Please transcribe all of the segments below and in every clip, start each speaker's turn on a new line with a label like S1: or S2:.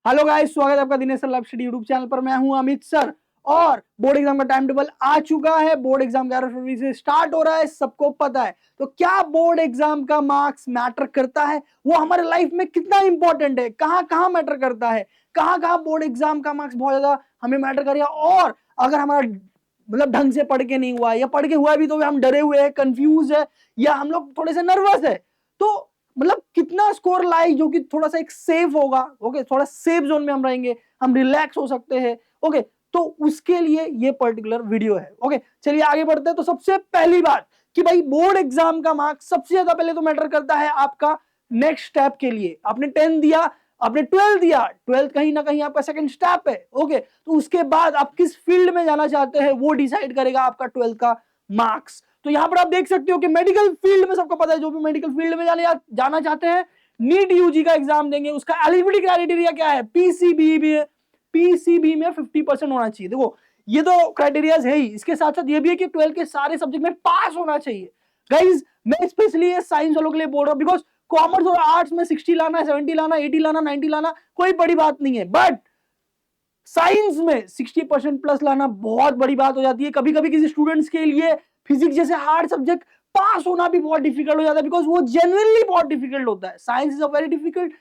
S1: Hello guys, स्वागत है आपका Dinesh sir live study YouTube channel पर। मैं हूं अमित सर और बोर्ड एग्जाम का टाइम टेबल आ चुका है। बोर्ड एग्जाम 11 फरवरी से स्टार्ट हो रहा है, सबको पता है। तो क्या बोर्ड एग्जाम का मार्क्स मैटर करता है? वो हमारे लाइफ में कितना इंपॉर्टेंट है, कहां कहां मैटर करता है, कहां कहां बोर्ड एग्जाम का मार्क्स बहुत ज्यादा हमें मैटर करेगा। और अगर हमारा ढंग से पढ़ के नहीं हुआ है या पढ़ के हुआ भी तो भी हम डरे हुए हैं, कंफ्यूज है या हम लोग थोड़े से नर्वस है, तो कितना स्कोर लाए जो कि थोड़ा सा एक सेफ होगा। ओके, थोड़ा सेफ जोन में हम रहेंगे, हम रिलैक्स हो सकते हैं। ओके, तो उसके लिए ये पर्टिकुलर वीडियो है। ओके, चलिए आगे बढ़ते हैं। तो सबसे पहली बात कि भाई बोर्ड एग्जाम का मार्क्स सबसे ज्यादा पहले तो मैटर करता है आपका नेक्स्ट स्टेप के लिए। आपने 10 दिया, आपने 12 दिया, 12 कहीं ना कहीं आपका सेकंड स्टेप है। ओके, तो उसके बाद आप किस फील्ड में जाना चाहते हैं वो डिसाइड करेगा आपका 12 का मार्क्स। तो यहां पर आप देख सकते हो कि मेडिकल फील्ड में सबको पता है, जो भी मेडिकल फील्ड में जाना चाहते हैं, नीट यूजी का एग्जाम देंगे। उसका एलिजिबिलिटी क्राइटेरिया क्या है? पीसीबी में 50% होना चाहिए। देखो, ये तो क्राइटेरियाज है ही, इसके साथ साथ ये भी है कि 12 के सारे सब्जेक्ट में पास होना चाहिए। गाइज, मैं स्पेशली ये साइंस वालों के लिए बोल रहा हूं, बिकॉज कॉमर्स और आर्ट्स में 60 लाना, 70 लाना, 80 लाना, 90 लाना कोई बड़ी बात नहीं है, बट साइंस में 60% प्लस लाना बहुत बड़ी बात हो जाती है। कभी कभी किसी स्टूडेंट्स के लिए फिजिक्स जैसे हार्ड सब्जेक्ट पास होना भी बहुत डिफिकल्ट हो जाता है, बिकॉज वो जेन्युइनली बहुत डिफिकल्ट होता है। Science is a very difficult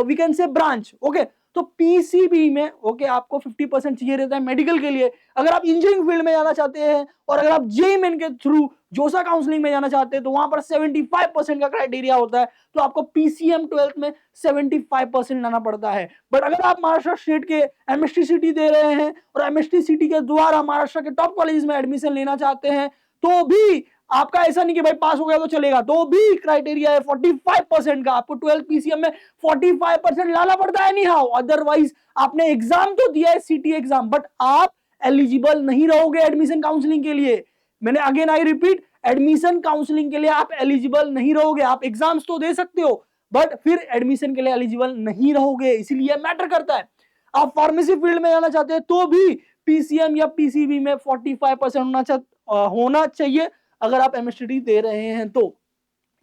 S1: we can say branch. Okay, तो पीसीबी में ओके आपको 50% चाहिए रहता है मेडिकल के लिए। अगर आप इंजीनियरिंग फील्ड में जाना चाहते हैं और अगर आप जेईई मेन के थ्रू जोसा काउंसलिंग में जाना चाहते हैं तो वहां पर 75% का क्राइटेरिया होता है, तो आपको पीसीएम 12th में 75% लाना पड़ता है। बट अगर आप महाराष्ट्र स्टेट के एमएसटी सिटी दे रहे हैं और एमएसटी सिटी के द्वारा महाराष्ट्र के टॉप कॉलेज में एडमिशन लेना चाहते हैं तो भी आपका ऐसा नहीं कि भाई पास हो गया तो चलेगा, तो भी क्राइटेरिया है 45% का। आपको 12 पीसीएम में 45% लाना पड़ता है, नहीं हाउ अदरवाइज आपने एग्जाम तो दिया है सीटी एग्जाम, बट आप एलिजिबल नहीं रहोगे एडमिशन काउंसलिंग के लिए। मैंने again I repeat, admission counselling के लिए आप एलिजिबल नहीं रहोगे। आप एग्जाम्स तो दे सकते हो बट फिर एडमिशन के लिए एलिजिबल नहीं रहोगे, इसीलिए मैटर करता है। आप फार्मेसी फील्ड में जाना चाहते हैं तो भी पीसीएम या पीसीबी में 45% होना चाहिए अगर आप एमएसटी दे रहे हैं तो।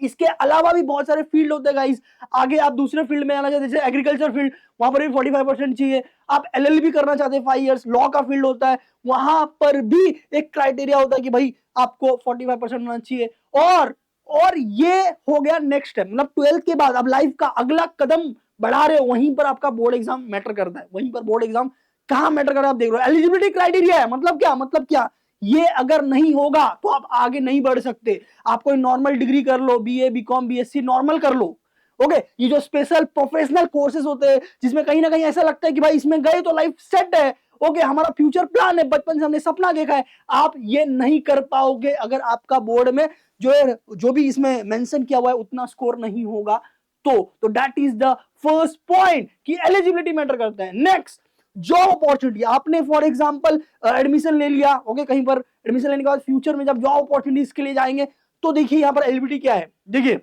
S1: इसके अलावा भी बहुत सारे फील्ड होते हैं गाइस। आगे आप दूसरे फील्ड में आना चाहते हैं जैसे एग्रीकल्चर फील्ड, वहां पर भी 45% चाहिए। आप एलएलबी करना चाहते हैं 5 इयर्स, लॉ का फील्ड होता है, वहां पर भी एक क्राइटेरिया होता है कि भाई आपको 45% होना चाहिए। और ये हो गया नेक्स्ट स्टेप, 12th के बाद अब लाइफ का अगला कदम बढ़ा रहे हो, वहीं पर आपका बोर्ड एग्जाम मैटर करता है। वहीं पर बोर्ड एग्जाम कहां मैटर कर रहा है आप देख रहे हो। एलिजिबिलिटी क्राइटेरिया है, मतलब क्या, ये अगर नहीं होगा तो आप आगे नहीं बढ़ सकते। आप कोई नॉर्मल डिग्री कर लो, बीए बीकॉम बीएससी नॉर्मल कर लो। ओके, ये जो स्पेशल प्रोफेशनल कोर्सेज होते हैं जिसमें कहीं ना कहीं ऐसा लगता है कि भाई इसमें गए तो लाइफ सेट है, ओके हमारा फ्यूचर प्लान है, बचपन से हमने सपना देखा है, आप ये नहीं कर पाओगे अगर आपका बोर्ड में जो भी इसमें मेंशन किया हुआ है उतना स्कोर नहीं होगा। तो that is the first point कि एलिजिबिलिटी मैटर करता है। Next, job opportunity. आपने फॉर एग्जांपल एडमिशन ले लिया, ओके कहीं पर एडमिशन लेने के बाद फ्यूचर में जब जॉब अपॉर्चुनिटीज के लिए जाएंगे तो देखिए यहाँ पर एलिजिबिलिटी क्या है। देखिए,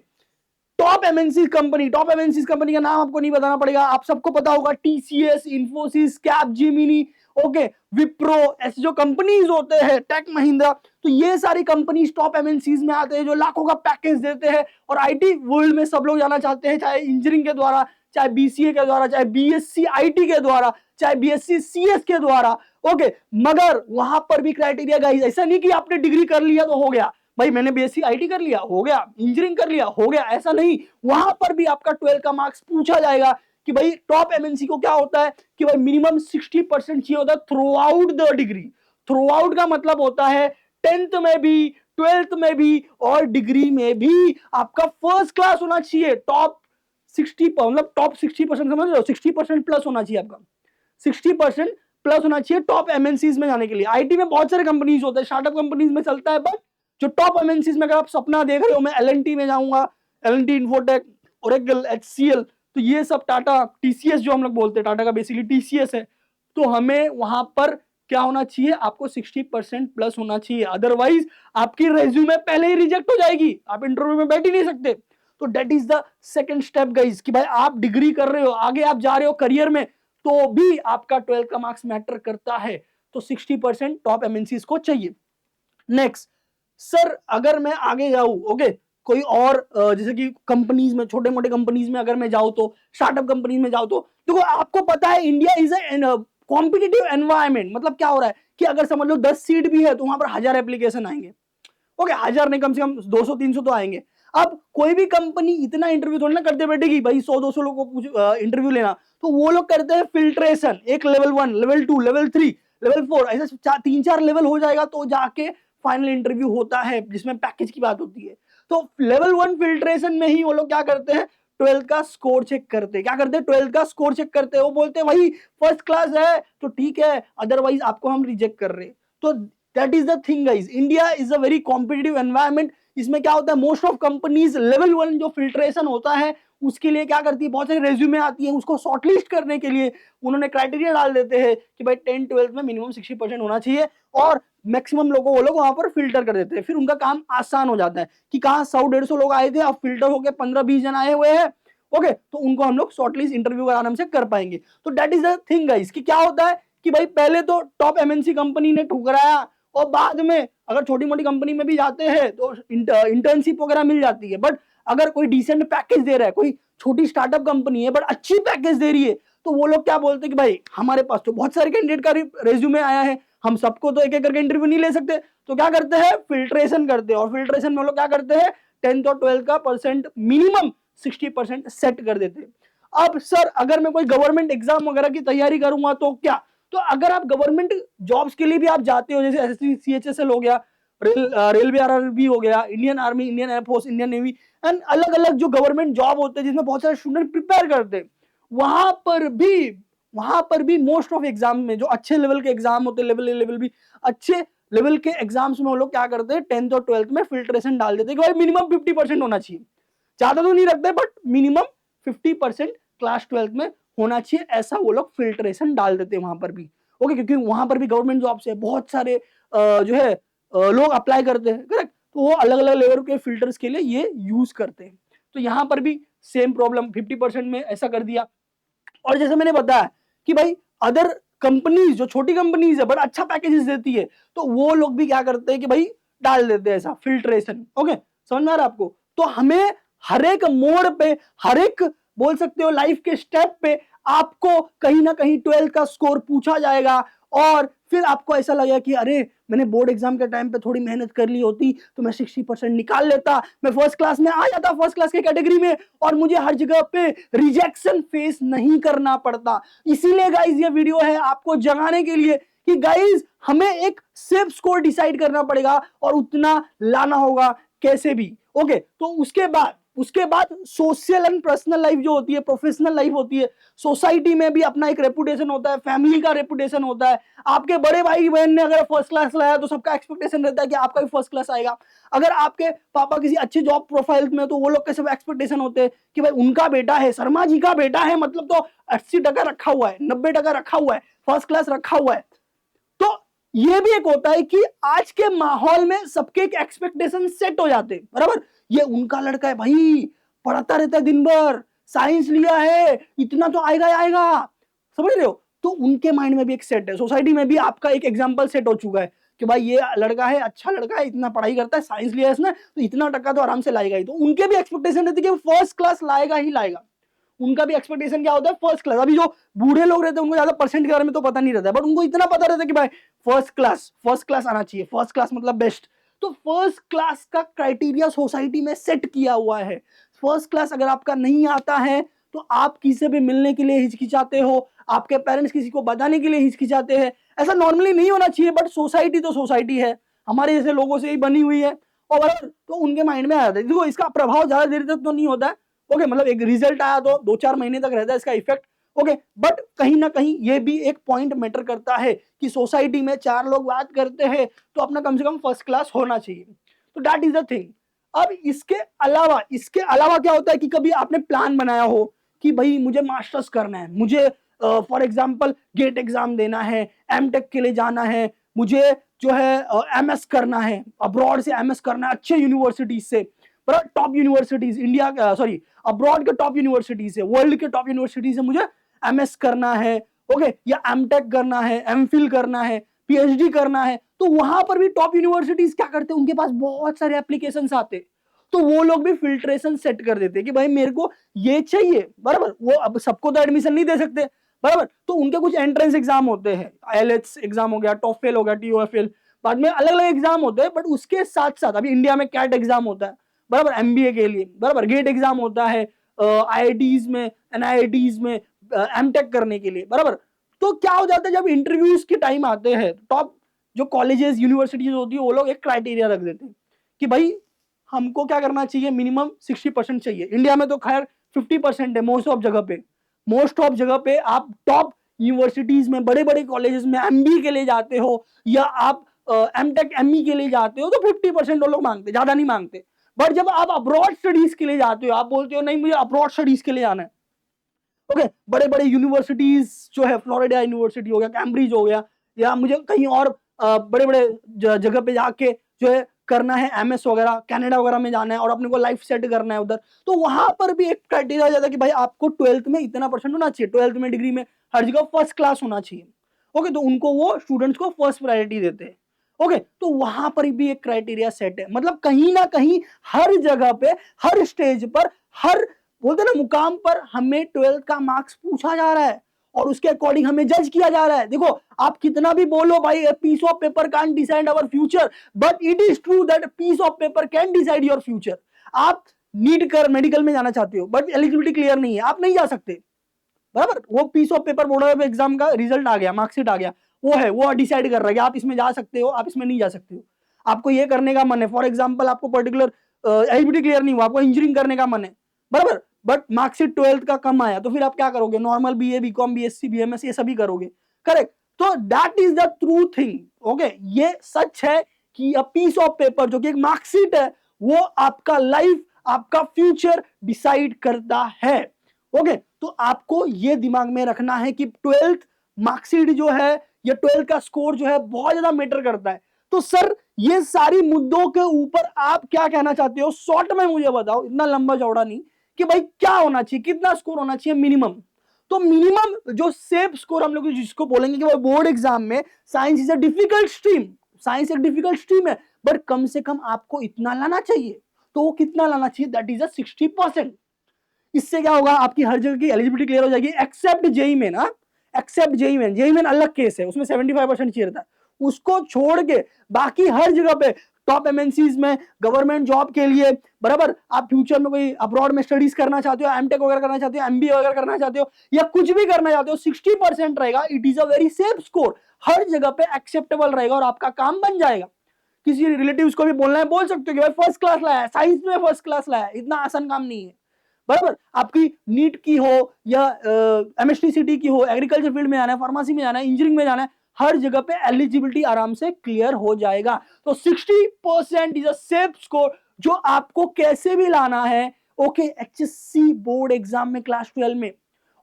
S1: टॉप एमएनसी कंपनी का नाम आपको नहीं बताना पड़ेगा, आप सबको पता होगा। TCS, Infosys, Capgemini, okay Wipro, ऐसे जो कंपनीज होते हैं, टेक महिंद्रा, तो ये सारी कंपनीज टॉप एमएनसीज में आते हैं जो लाखों का पैकेज देते हैं। और आईटी वर्ल्ड में सब लोग जाना चाहते हैं, चाहे इंजीनियरिंग के द्वारा, चाहे बीसीए के द्वारा, चाहे बीएससी आईटी के द्वारा, चाहे बीएससी सीएस के द्वारा। ओके, मगर वहां पर भी क्राइटेरिया गाइस, ऐसा नहीं कि आपने डिग्री कर लिया तो हो गया, भाई मैंने बीएससी आईटी कर लिया हो गया, इंजीनियरिंग कर लिया हो गया, ऐसा नहीं। वहां पर भी आपका 12 का मार्क्स पूछा जाएगा कि भाई टॉप एमएनसी को क्या होता है कि भाई मिनिमम 60% चाहिए होता है through out the degree. Through out का मतलब होता है 10th में भी, 12th में भी और डिग्री में भी आपका फर्स्ट क्लास होना चाहिए। टॉप 60% समझ लो, 60% प्लस होना चाहिए आपका, 60% प्लस होना चाहिए टॉप एमएनसीज में जाने के लिए। आईटी में बहुत सारे कंपनीज होते हैं, स्टार्टअप कंपनीज में चलता है, बट जो टॉप एमएनसीज में अगर आप सपना देख रहे हो मैं एलएनटी में जाऊंगा, एलएनटी, इन्फोटेक, ओरेकल, एचसीएल, तो ये सब टाटा, टीसीएस जो हम लोग बोलते हैं, टाटा का बेसिकली टीसीएस है, तो हमें वहां पर क्या होना चाहिए, आपको 60% प्लस होना चाहिए, अदरवाइज आपकी रेज्यूमे पहले ही रिजेक्ट हो जाएगी, आप इंटरव्यू में बैठ ही नहीं सकते। तो that is the second step guys कि भाई आप डिग्री कर रहे हो, आगे आप जा रहे हो करियर में, तो भी आपका 12 का मार्क्स मैटर करता है, तो 60% टॉप एमएनसीज को चाहिए। नेक्स्ट, सर अगर मैं आगे जाऊं, ओके कोई और जैसे कि कंपनीज में, छोटे मोटे कंपनीज में अगर मैं जाऊं तो, स्टार्टअप कंपनीज में जाऊं तो देखो आपको पता है India is a competitive environment. मतलब क्या हो रहा है कि अगर समझ लो 10 सीट भी है तो वहां पर 1000 एप्लीकेशन आएंगे। ओके, 1000 नहीं, कम से कम 200-300 तो आएंगे। अब कोई भी कंपनी इतना इंटरव्यू थोड़ी ना करते बैठेगी भाई 100-200 लोगों को इंटरव्यू लेना। तो वो लोग करते हैं फिल्ट्रेशन, एक लेवल 1, लेवल 2, लेवल 3, लेवल 4, ऐसे 3-4 लेवल हो जाएगा तो जाके फाइनल इंटरव्यू होता है जिसमें पैकेज की बात होती है। तो लेवल 1 फिल्ट्रेशन में ही वो लोग क्या करते हैं, 12th का स्कोर चेक करते हैं। क्या करते हैं, 12th का स्कोर चेक करते हैं। वो बोलते हैं भाई फर्स्ट क्लास है तो ठीक है, अदरवाइज आपको हम रिजेक्ट कर रहे हैं। तो that is the thing guys, India is a very competitive environment. इसमें क्या होता है, मोस्ट ऑफ कंपनीज लेवल 1 जो फिल्ट्रेशन होता है उसके लिए क्या करती है, बहुत सारे रेज्यूमे आती है, उसको शॉर्टलिस्ट करने के लिए उन्होंने क्राइटेरिया डाल देते हैं कि भाई 10-12 में मिनिमम 60% होना चाहिए और मैक्सिमम लोगों वो लोग वहां पर फिल्टर कर देते हैं। फिर उनका काम आसान हो जाता है कि कहाँ 100-150 लोग आए थे, अब फिल्टर होकर 15-20 जन आए हुए हैं। ओके, तो उनको हम लोग शॉर्टलिस्ट इंटरव्यू आराम से कर पाएंगे। तो that is the thing guys कि क्या होता है कि भाई पहले तो टॉप एमएनसी कंपनी ने ठुकराया और बाद में अगर छोटी मोटी कंपनी में भी जाते हैं तो इंटर्नशिप वगैरह मिल जाती है। बट अगर कोई डिसेंट पैकेज दे रहा है, कोई छोटी स्टार्टअप कंपनी है बट अच्छी पैकेज दे रही है, तो वो लोग क्या बोलते हैं कि भाई हमारे पास तो बहुत सारे कैंडिडेट का रेज्यूमे आया है, हम सबको तो एक एक करके इंटरव्यू नहीं ले सकते। तो क्या करते हैं, फिल्ट्रेशन करते हैं। और फिल्ट्रेशन में वो लोग क्या करते हैं, 10th और 12th का परसेंट मिनिमम 60% सेट कर देते हैं। अब सर अगर मैं कोई गवर्नमेंट एग्जाम वगैरह की तैयारी करूंगा तो क्या, तो अगर आप गवर्नमेंट जॉब्स के लिए भी आप जाते हो, जैसे एसएससी सीएचएसएल हो गया, रेलवे आरआरबी हो गया, Indian army, Indian air force, Indian navy and अलग अलग जो गवर्नमेंट जॉब होते हैं जिसमें बहुत सारे स्टूडेंट प्रिपेयर करते हैं, वहां पर भी मोस्ट ऑफ एग्जाम में जो अच्छे लेवल के एग्जाम होते हैं, लेवल ए लेवल भी अच्छे लेवल के एग्जाम्स में वो लोग क्या करते हैं, 10th और 12th में फिल्ट्रेशन डाल देते हैं कि भाई मिनिमम 50% होना चाहिए। ज्यादा तो नहीं रखते बट मिनिमम 50% क्लास 12th में होना चाहिए, ऐसा वो लोग फिल्ट्रेशन डाल देते हैं वहां पर भी। ओके, क्योंकि वहां पर भी गवर्नमेंट जॉब से बहुत सारे जो है लोग अप्लाई करते हैं, करेक्ट। तो वो अलग अलग लेवल के फिल्टर्स के लिए ये यूज करते हैं। तो यहाँ पर भी सेम प्रॉब्लम, 50% में ऐसा कर दिया। और जैसे मैंने बताया कि भाई अदर कंपनीज जो छोटी कंपनीज है बट अच्छा पैकेजेस देती है, तो वो लोग भी क्या करते हैं कि भाई डाल देते हैं ऐसा फिल्ट्रेशन। ओके, समझ में आ रहा है आपको। तो हमें हर एक मोड़ पे, हर एक बोल सकते हो लाइफ के स्टेप पे आपको कहीं ना कहीं 12th का स्कोर पूछा जाएगा और फिर आपको ऐसा लगेगा कि अरे मैंने बोर्ड एग्जाम के टाइम पे थोड़ी मेहनत कर ली होती तो मैं 60% निकाल लेता, मैं फर्स्ट क्लास में आ जाता, फर्स्ट क्लास के कैटेगरी में, और मुझे हर जगह पे रिजेक्शन फेस नहीं करना पड़ता। इसीलिए गाइज ये वीडियो है आपको जगाने के लिए कि गाइज हमें एक सेफ स्कोर डिसाइड करना पड़ेगा और उतना लाना होगा कैसे भी। ओके, तो उसके बाद सोशल एंड पर्सनल लाइफ जो होती है, प्रोफेशनल लाइफ होती है, सोसाइटी में भी अपना एक रेपुटेशन होता है, फैमिली का रेपुटेशन होता है। आपके बड़े भाई बहन ने अगर फर्स्ट क्लास लाया तो सबका एक्सपेक्टेशन रहता है कि आपका भी फर्स्ट क्लास आएगा। अगर आपके पापा किसी अच्छे जॉब प्रोफाइल में, तो वो लोग के सब एक्सपेक्टेशन होते हैं कि भाई उनका बेटा है, शर्मा जी का बेटा है, मतलब तो 80% रखा हुआ है, 90% रखा हुआ है, फर्स्ट क्लास रखा हुआ है। तो ये भी एक होता है कि आज के माहौल में सबके एक एक्सपेक्टेशन सेट हो जाते हैं, बराबर। ये उनका लड़का है भाई, पढ़ता रहता है दिन भर, साइंस लिया है, इतना तो आएगा ही आएगा, समझ रहे हो। तो उनके माइंड में भी एक सेट है, सोसाइटी में भी आपका एक एग्जांपल सेट हो चुका है कि भाई ये लड़का है, अच्छा लड़का है, इतना पढ़ाई करता है, साइंस लिया है इसने, तो इतना टक्का तो आराम से लाएगा ही। तो उनके भी एक्सपेक्टेशन रहती है कि फर्स्ट क्लास लाएगा ही लाएगा। उनका भी एक्सपेक्टेशन क्या होता है, फर्स्ट क्लास। अभी जो बूढ़े लोग रहते हैं उनको ज्यादा परसेंट के बारे में तो पता नहीं रहता है, बट उनको इतना पता रहता है कि भाई फर्स्ट क्लास आना चाहिए, फर्स्ट क्लास मतलब बेस्ट। तो फर्स्ट क्लास का क्राइटेरिया सोसाइटी में सेट किया हुआ है। फर्स्ट क्लास अगर आपका नहीं आता है तो आप किसी भी मिलने के लिए हिचकिचाते हो, आपके पेरेंट्स किसी को बताने के लिए हिचकिचाते हैं। ऐसा नॉर्मली नहीं होना चाहिए, बट सोसाइटी तो सोसाइटी है, हमारे जैसे लोगों से ही बनी हुई है, और तो उनके माइंड में आ जाता है। देखो इसका प्रभाव ज्यादा देर तक तो नहीं होता है, ओके, मतलब एक रिजल्ट आया तो 2-4 महीने तक रहता है इसका इफेक्ट, ओके, बट कहीं ना कहीं ये भी एक पॉइंट मैटर करता है कि सोसाइटी में 4 लोग बात करते हैं तो अपना कम से कम फर्स्ट क्लास होना चाहिए। तो दैट इज द थिंग। अब इसके अलावा क्या होता है कि कभी आपने प्लान बनाया हो कि भाई मुझे मास्टर्स करना है, मुझे फॉर एग्जांपल गेट एग्जाम देना है, एमटेक के लिए जाना है, मुझे जो है एमएस करना है, अब्रॉड से एमएस करना है अच्छे यूनिवर्सिटीज से, top universities India, sorry abroad के टॉप यूनिवर्सिटीज है, वर्ल्ड के टॉप यूनिवर्सिटीज है, मुझे एमएस करना है, ओके, या एमटेक करना है, एमफिल करना है, पीएचडी करना है। तो वहां पर भी टॉप यूनिवर्सिटीज क्या करते हैं, उनके पास बहुत सारे एप्लीकेशंस आते हैं। तो वो लोग भी फिल्ट्रेशन सेट कर देते हैं कि भाई मेरे को ये चाहिए, बराबर। वो अब सबको तो एडमिशन नहीं दे सकते, बराबर। तो उनके कुछ एंट्रेंस एग्जाम होते हैं, आईएलटीएस एग्जाम हो गया, टॉफेल हो गया, टीओएफएल, बाद में अलग अलग एग्जाम होते हैं। बट उसके साथ साथ अभी इंडिया में कैट एग्जाम होता है, बराबर, एमबीए के लिए, बराबर। गेट एग्जाम होता है आईआईटीज में, एनआईटीज में, एमटेक करने के लिए, बराबर। तो क्या हो जाता है, जब इंटरव्यूज के टाइम आते हैं, टॉप जो कॉलेजेस यूनिवर्सिटीज होती है वो लोग एक क्राइटेरिया रख देते हैं कि भाई हमको क्या करना चाहिए, मिनिमम 60% चाहिए। इंडिया में तो खैर 50% है मोस्ट ऑफ जगह पे। मोस्ट ऑफ जगह पे आप टॉप यूनिवर्सिटीज में, बड़े बड़े कॉलेजेस में एमबी के लिए जाते हो या आप एमटेक एमई के लिए जाते हो तो 50% वो लोग मांगते, ज्यादा नहीं मांगते। बट जब आप अब्रॉड स्टडीज के लिए जाते हो, आप बोलते हो नहीं मुझे अब्रॉड स्टडीज के लिए जाना है, ओके, बड़े बड़े यूनिवर्सिटीज जो है, फ्लोरिडा यूनिवर्सिटी हो गया, कैम्ब्रिज हो गया, या मुझे कहीं और बड़े बड़े जगह पे जाके जो है करना है, एमएस वगैरह, कनाडा वगैरह में जाना है और अपने को लाइफ सेट करना है उधर, तो वहां पर भी एक क्राइटेरिया आ जाता है कि भाई आपको 12th में इतना परसेंट होना चाहिए, 12th में डिग्री में हर जगह फर्स्ट क्लास होना चाहिए। ओके, तो उनको वो स्टूडेंट्स को फर्स्ट प्रायोरिटी देते हैं। ओके, तो वहां पर भी एक क्राइटेरिया सेट है, मतलब कहीं ना कहीं हर जगह पे, हर स्टेज पर, हर बोलते ना मुकाम पर हमें 12th का मार्क्स पूछा जा रहा है और उसके अकॉर्डिंग हमें जज किया जा रहा है। देखो आप कितना भी बोलो भाई piece of paper can decide our future, but it is true that piece of paper can decide your future. आप नीट कर मेडिकल में जाना चाहते हो बट एलिजिबिलिटी क्लियर नहीं है, आप नहीं जा सकते, बराबर। वो piece of paper board of exam का रिजल्ट आ गया, मार्कशीट आ गया, वो है, वो डिसाइड कर रहा है कि आप इसमें जा सकते हो, आप इसमें नहीं जा सकते हो। आपको ये करने का मन है, फॉर एग्जाम्पल आपको पर्टिकुलर एलिजिबिलिटी क्लियर नहीं हुआ, आपको इंजीनियरिंग करने का मन है, बराबर, बट मार्कशीट 12th का कम आया, तो फिर आप क्या करोगे, normal BA, BCom, BSc, BMS ये सभी करोगे, करेक्ट। तो that is the true thing, okay. ये सच है कि अ पीस ऑफ पेपर जो कि एक मार्कशीट है, वो आपका लाइफ, आपका फ्यूचर डिसाइड करता है। ओके, तो आपको ये दिमाग में रखना है कि 12th मार्कशीट जो है या 12th का स्कोर जो है बहुत ज्यादा मैटर करता है। तो सर ये सारी मुद्दों के ऊपर आप क्या कहना चाहते हो, शॉर्ट में मुझे बताओ, इतना लंबा चौड़ा नहीं, कि भाई क्या होना चाहिए, कितना स्कोर होना चाहिए मिनिमम। तो मिनिमम जो सेफ स्कोर हम लोग जिसको बोलेंगे कि भाई बोर्ड एग्जाम में, science is a difficult stream, science एक डिफिकल्ट स्ट्रीम है, बट कम से कम आपको इतना लाना चाहिए। तो वो कितना लाना चाहिए, दैट इज अ 60%। इससे क्या होगा, आपकी हर जगह की एलिजिबिलिटी क्लियर हो जाएगी, एक्सेप्ट जेई में ना, एक्सेप्ट जेई में, जेई में अलग केस है, उसमें 75% चाहिए रहता है, उसको छोड़ के बाकी हर जगह पे टॉप एमएनसीज में, गवर्नमेंट जॉब के लिए, बराबर, आप फ्यूचर में कोई अब्रॉड में स्टडीज करना चाहते हो, एमटेक वगैरह करना चाहते हो, एमबीए वगैरह करना चाहते हो, या कुछ भी करना चाहते हो, 60% रहेगा, it is a very safe score, हर जगह पे एक्सेप्टेबल रहेगा और आपका काम बन जाएगा। किसी रिलेटिव्स को भी बोलना है, बोल सकते हो कि भाई फर्स्ट क्लास लाया है, साइंस में फर्स्ट क्लास लाया है, इतना आसान काम नहीं है, बराबर। आपकी नीट की हो या एमएसटीसीटी की हो, एग्रीकल्चर फील्ड में जाना है, फार्मेसी में जाना है, इंजीनियरिंग में जाना है, हर जगह पे एलिजिबिलिटी आराम से क्लियर हो जाएगा। तो 60% इज अ सेफ स्कोर जो आपको कैसे भी लाना है, ओके, एचएससी बोर्ड एग्जाम में क्लास 12 में।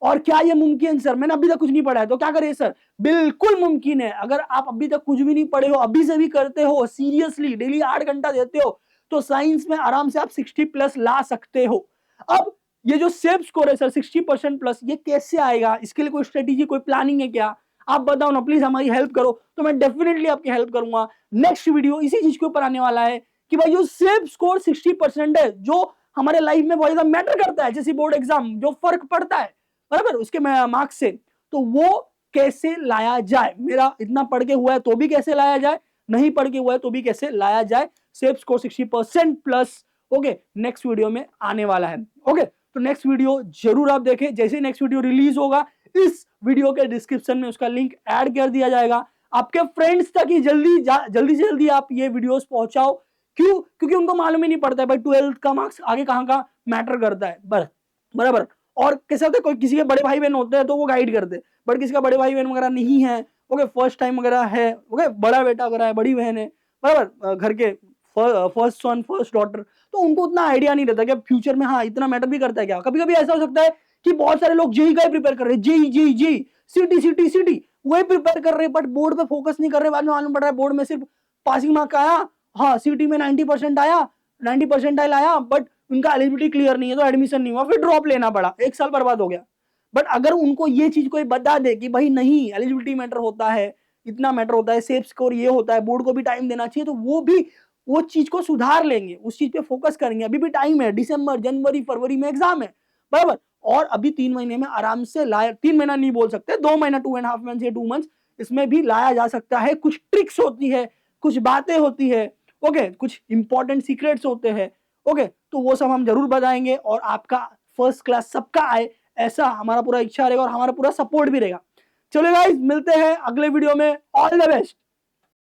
S1: और क्या ये मुमकिन सर, मैंने अभी तक कुछ नहीं पढ़ा है तो क्या करें सर, बिल्कुल मुमकिन है। अगर आप अभी तक कुछ भी नहीं पढ़े हो, अभी से भी करते हो सीरियसली, डेली 8 घंटा देते हो, तो साइंस में आराम से आप 60+ ला सकते हो। अब ये जो सेफ स्कोर है सर 60% प्लस, ये कैसे आएगा, इसके लिए कोई स्ट्रेटेजी, कोई प्लानिंग है क्या, आप बताओ ना प्लीज, हमारी हेल्प करो, तो मैं डेफिनेटली आपकी हेल्प करूंगा। नेक्स्ट वीडियो इसी चीज के ऊपर आने वाला है कि भाई जो सेफ स्कोर 60% है, जो हमारे लाइफ में बहुत ज्यादा मैटर करता है, जैसे बोर्ड एग्जाम जो फर्क पड़ता है, बराबर, उसके मार्क्स से, तो वो कैसे लाया जाए, मेरा इतना पढ़ के हुआ है तो भी कैसे लाया जाए, नहीं पढ़ के हुआ है तो भी कैसे लाया जाए, safe score 60% plus, okay, next video में आने वाला है। ओके, तो नेक्स्ट वीडियो जरूर आप देखें, जैसे नेक्स्ट वीडियो रिलीज होगा इस वीडियो के डिस्क्रिप्शन में उसका लिंक ऐड कर दिया जाएगा, आपके फ्रेंड्स तक ही जल्दी से जल्दी आप ये वीडियोस पहुंचाओ। क्यों, क्योंकि उनको मालूम ही नहीं पड़ता है भाई 12th का मार्क्स आगे कहां का मैटर करता है, बराबर। और कैसे होता है, कोई किसी के बड़े भाई बहन होते हैं तो वो गाइड करते, बट किसी का बड़े भाई बहन वगैरह नहीं है, ओके, फर्स्ट टाइम वगैरह है, ओके, बड़ा बेटा वगैरह है, बड़ी बहन है, बराबर, घर के फर्स्ट सन, फर्स्ट डॉटर, तो उनको उतना आइडिया नहीं रहता कि फ्यूचर में हाँ इतना मैटर भी करता है क्या। कभी कभी ऐसा हो सकता है कि बहुत सारे लोग जेई का ही प्रिपेयर कर रहे हैं, जेई सिटी वही प्रिपेयर कर रहे हैं, बट बोर्ड पे फोकस नहीं कर रहे, बाद में मालूम पड़ रहा है बोर्ड में सिर्फ पासिंग मार्क आया, हाँ सिटी में 90% आया, 90% आया, बट उनका एलिजिबिलिटी क्लियर नहीं है तो एडमिशन नहीं हुआ, फिर ड्रॉप लेना पड़ा, 1 साल बर्बाद हो गया। बट अगर उनको ये चीज कोई बता दे कि भाई नहीं, एलिजिबिलिटी मैटर होता है, इतना मैटर होता है, सेफ स्कोर ये होता है, बोर्ड को भी टाइम देना चाहिए, तो वो भी वो चीज को सुधार लेंगे, उस चीज पे फोकस करेंगे। अभी भी टाइम है, दिसंबर, जनवरी, फरवरी में एग्जाम है, बराबर। और अभी 3 महीने में आराम से लाया, 3 महीना नहीं बोल सकते, 2 महीना, 2.5 मंथ या 2 मंथ, इसमें भी लाया जा सकता है। कुछ ट्रिक्स होती है, कुछ बातें होती है, ओके, कुछ इंपॉर्टेंट सीक्रेट्स होते हैं, ओके, तो वो सब हम जरूर बताएंगे और आपका फर्स्ट क्लास सबका आए, ऐसा हमारा पूरा इच्छा रहेगा और हमारा पूरा सपोर्ट भी रहेगा। चलो गाइस, मिलते हैं अगले वीडियो में। All the best.